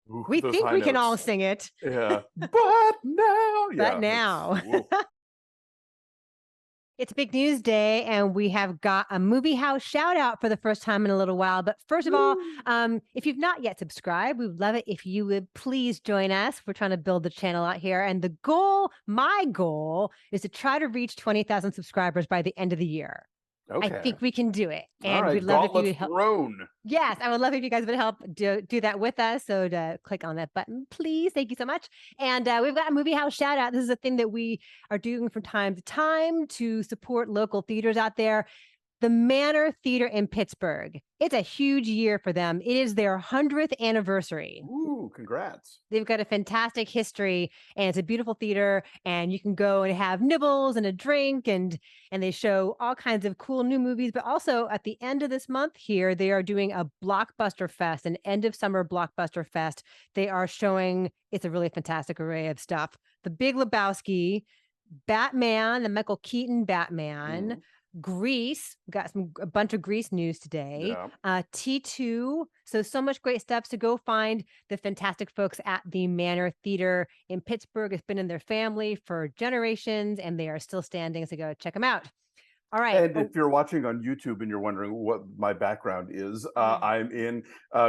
Ooh, We those think high we can all notes. sing it. Yeah. But now, But yeah, now. woof. It's Big News Day, and we have got a movie house shout out for the first time in a little while. But first of all, Woo. if you've not yet subscribed, we would love it if you would please join us. We're trying to build the channel out here. And the goal, my goal, is to try to reach 20,000 subscribers by the end of the year. I Okay. think we can do it. All And we'd right. love if you Gauntlets would help. thrown. Yes, I would love if you guys would help do that with us. So to click on that button, please. Thank you so much. And we've got a movie house shout out. This is a thing that we are doing from time to time to support local theaters out there. The Manor Theater in Pittsburgh. It's a huge year for them. It is their 100th anniversary. Ooh, congrats. They've got a fantastic history, and it's a beautiful theater, and you can go and have nibbles and a drink, and they show all kinds of cool new movies. But also at the end of this month here, they are doing a blockbuster fest, an end of summer blockbuster fest. They are showing, it's a really fantastic array of stuff. The Big Lebowski, Batman, the Michael Keaton Batman, Mm, Grease. We got a bunch of Grease news today. yeah. T2. So much great stuff. So go find the fantastic folks at the Manor Theater in Pittsburgh. It's been in their family for generations, and they are still standing. So go check them out. All right. And if you're watching on YouTube and you're wondering what my background is, Mm. I'm in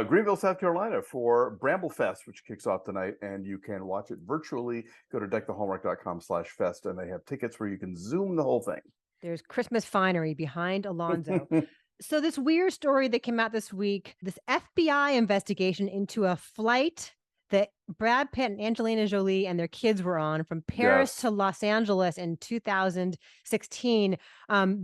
Greenville, South Carolina for Bramblefest, which kicks off tonight, and you can watch it virtually. Go to deckthehallmark.com/fest, and they have tickets where you can Zoom the whole thing. There's Christmas finery behind Alonso. So this weird story that came out this week, this FBI investigation into a flight that Brad Pitt and Angelina Jolie and their kids were on from Paris Yes. to Los Angeles in 2016.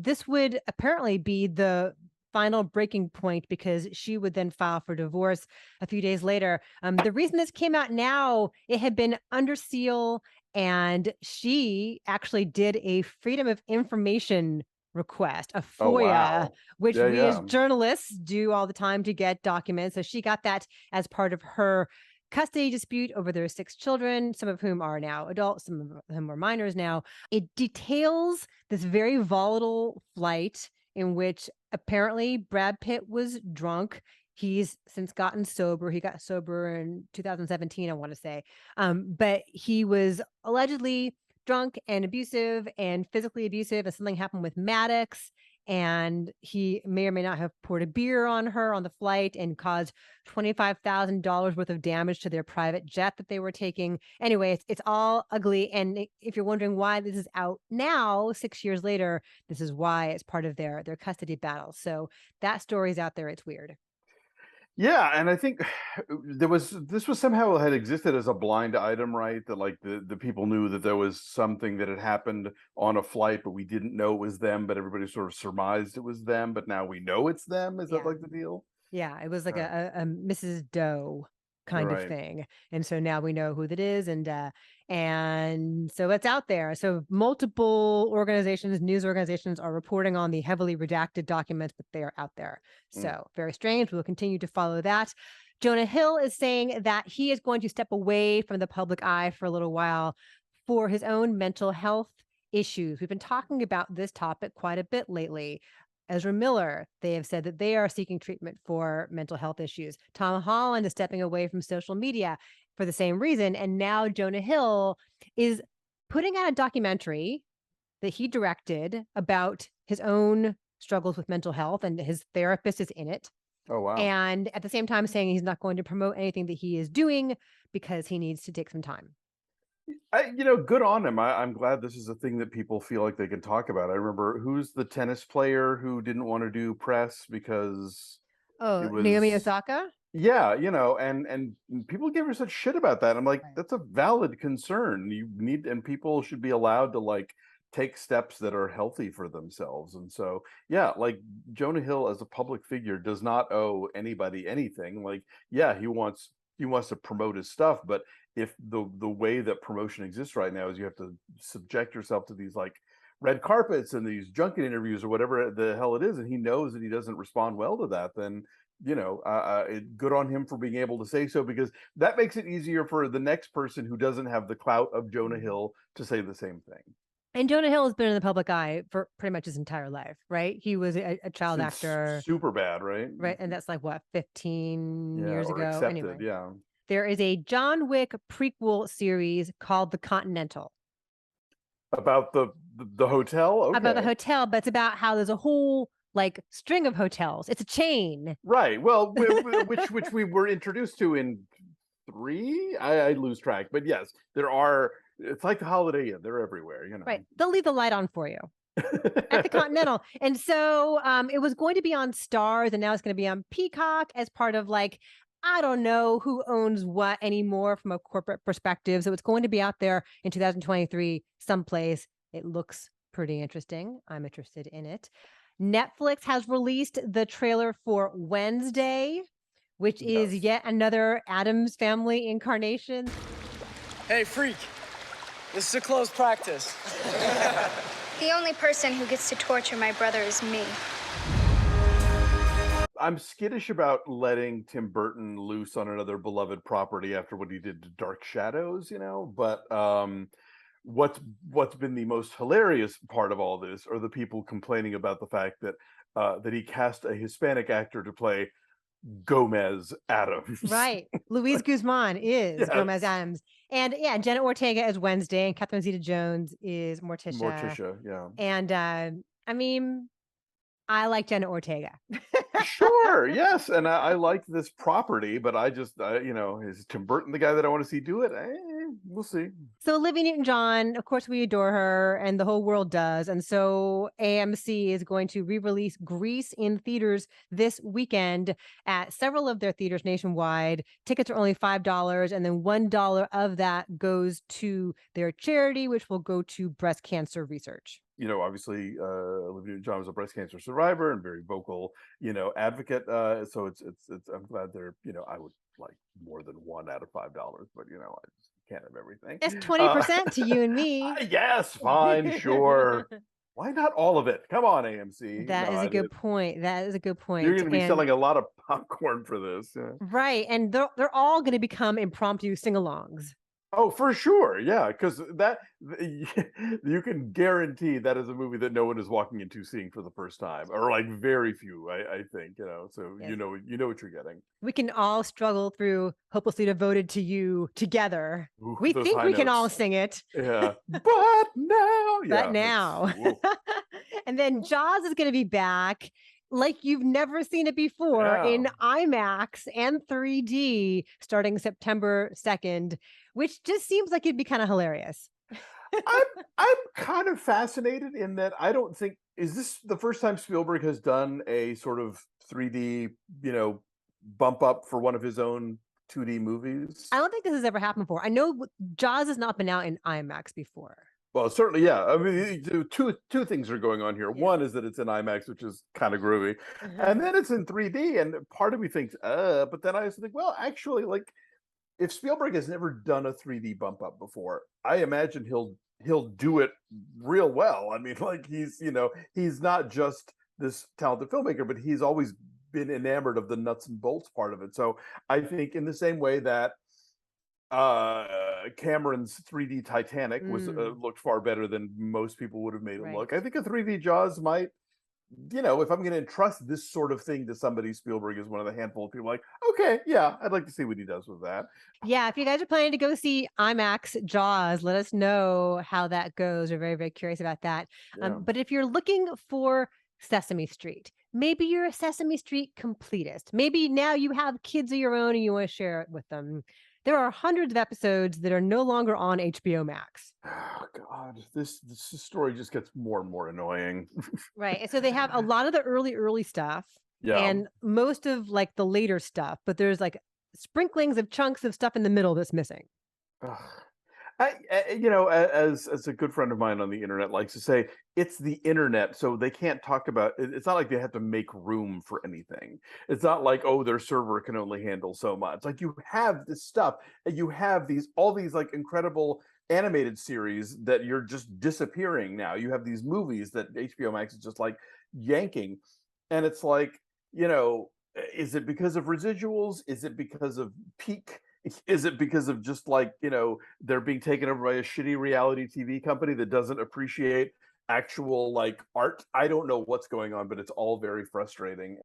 This would apparently be the final breaking point because she would then file for divorce a few days later. The reason this came out now, it had been under seal, and she actually did a Freedom of Information request, a Oh, FOIA, wow. which Yeah, we as yeah. journalists do all the time to get documents. So she got that as part of her custody dispute over their 6 children, some of whom are now adults, some of whom are minors now. It details this very volatile flight in which apparently Brad Pitt was drunk. He's since gotten sober. He got sober in 2017, I want to say. But he was allegedly drunk and abusive and physically abusive, and something happened with Maddox, and he may or may not have poured a beer on her on the flight and caused $25,000 worth of damage to their private jet that they were taking. Anyway, it's all ugly. And if you're wondering why this is out now, 6 years later, this is why. It's part of their custody battle. So that story's out there. It's weird. Yeah, and I think this was somehow had existed as a blind item, right? That like the people knew that there was something that had happened on a flight, but we didn't know it was them, but everybody sort of surmised it was them, but now we know it's them. Is that Yeah. like the deal? Yeah, it was like Uh, a Mrs. Doe kind of right. thing. And so now we know who that is, and so it's out there. So multiple organizations, news organizations are reporting on the heavily redacted documents, but they are out there. Mm. So very strange. We'll continue to follow that. Jonah Hill is saying that he is going to step away from the public eye for a little while for his own mental health issues. We've been talking about this topic quite a bit lately. Ezra Miller, they have said that they are seeking treatment for mental health issues. Tom Holland is stepping away from social media for the same reason. And now Jonah Hill is putting out a documentary that he directed about his own struggles with mental health, and his therapist is in it. Oh, wow. And at the same time, saying he's not going to promote anything that he is doing because he needs to take some time. Good on him. I'm glad this is a thing that people feel like they can talk about. I remember who's the tennis player who didn't want to do press because it Oh, Naomi was, Osaka? yeah, and people give her such shit about that. I'm like, Right. that's a valid concern. You need, and people should be allowed to like take steps that are healthy for themselves. And so, yeah, like Jonah Hill as a public figure does not owe anybody anything. Like, yeah, he wants to promote his stuff, but if the way that promotion exists right now is you have to subject yourself to these like red carpets and these junket interviews or whatever the hell it is, and he knows that he doesn't respond well to that, then good on him for being able to say so, because that makes it easier for the next person who doesn't have the clout of Jonah Hill to say the same thing. And Jonah Hill has been in the public eye for pretty much his entire life, right? He was a child Since actor, super bad, right? right? And that's like what, 15 Yeah, years or ago? accepted, Anyway. yeah. there is a John Wick prequel series called The Continental. About the hotel? Okay. About the hotel, but it's about how there's a whole like string of hotels. It's a chain. Right. Well, which we were introduced to in 3. I lose track, but yes, there are. It's like the Holiday Inn; they're everywhere. Right. They'll leave the light on for you at the Continental, and so it was going to be on Starz, and now it's going to be on Peacock as part of like. I don't know who owns what anymore from a corporate perspective. So it's going to be out there in 2023 someplace. It looks pretty interesting. I'm interested in it. Netflix has released the trailer for Wednesday, which is yet another Addams Family incarnation. Hey, freak. This is a closed practice. The only person who gets to torture my brother is me. I'm skittish about letting Tim Burton loose on another beloved property after what he did to Dark Shadows, but what's been the most hilarious part of all this are the people complaining about the fact that that he cast a Hispanic actor to play Gomez Addams. Right. Luis Guzman is Gomez Addams. And yeah, Jenna Ortega is Wednesday and Catherine Zeta-Jones is Morticia. Morticia, yeah. And I mean, I like Jenna Ortega. Sure, yes, and I like this property, but I just, is Tim Burton the guy that I want to see do it? We'll see. So Olivia Newton-John, of course, we adore her, and the whole world does. And so AMC is going to re-release Grease in theaters this weekend at several of their theaters nationwide. Tickets are only $5, and then $1 of that goes to their charity, which will go to breast cancer research. Obviously, Olivia Newton-John was a breast cancer survivor and very vocal, advocate. So it's I'm glad they're, I would like more than $1 out of $5, but I just can't have everything. It's 20% to you and me. Yes, fine, sure. Why not all of it? Come on, AMC. That is a good point. That is a good point. You're going to be selling a lot of popcorn for this. Yeah. Right. And they're all going to become impromptu sing-alongs. Oh, for sure. Yeah, because that you can guarantee that is a movie that no one is walking into seeing for the first time, or like very few, I think, so yes. you know what you're getting. We can all struggle through Hopelessly Devoted to You together. Ooh, we think we can all sing it. Yeah. But now. But now. And then Jaws is going to be back like you've never seen it before in IMAX and 3D starting September 2nd, which just seems like it'd be kind of hilarious. I'm kind of fascinated in that I don't think, is this the first time Spielberg has done a sort of 3D, bump up for one of his own 2D movies? I don't think this has ever happened before. I know Jaws has not been out in IMAX before. Well, certainly, yeah. I mean, two things are going on here. Yeah. One is that it's in IMAX, which is kind of groovy, and then it's in 3D. And part of me thinks, but then I also think, well, actually, like, if Spielberg has never done a 3D bump up before, I imagine he'll do it real well. I mean, like he's not just this talented filmmaker, but he's always been enamored of the nuts and bolts part of it. So I think in the same way that Cameron's 3D Titanic was looked far better than most people would have made it look. I think a 3D Jaws might, if I'm going to entrust this sort of thing to somebody, Spielberg is one of the handful of people like, okay, yeah, I'd like to see what he does with that. Yeah, if you guys are planning to go see IMAX Jaws, let us know how that goes. We're very, very curious about that. Yeah. But if you're looking for Sesame Street, maybe you're a Sesame Street completist. Maybe now you have kids of your own and you want to share it with them. There are hundreds of episodes that are no longer on HBO Max. Oh, God, this story just gets more and more annoying. Right. And so they have a lot of the early stuff and most of like the later stuff, but there's like sprinklings of chunks of stuff in the middle that's missing. As a good friend of mine on the internet likes to say, it's the internet, so they can't talk about it. It's not like they have to make room for anything. It's not like, oh, their server can only handle so much. Like, you have this stuff, and you have all these like incredible animated series that you're just disappearing now. You have these movies that HBO Max is just like yanking, and it's like, is it because of residuals? Is it because of peak? Is it because of just like, they're being taken over by a shitty reality TV company that doesn't appreciate actual like art? I don't know what's going on, but it's all very frustrating.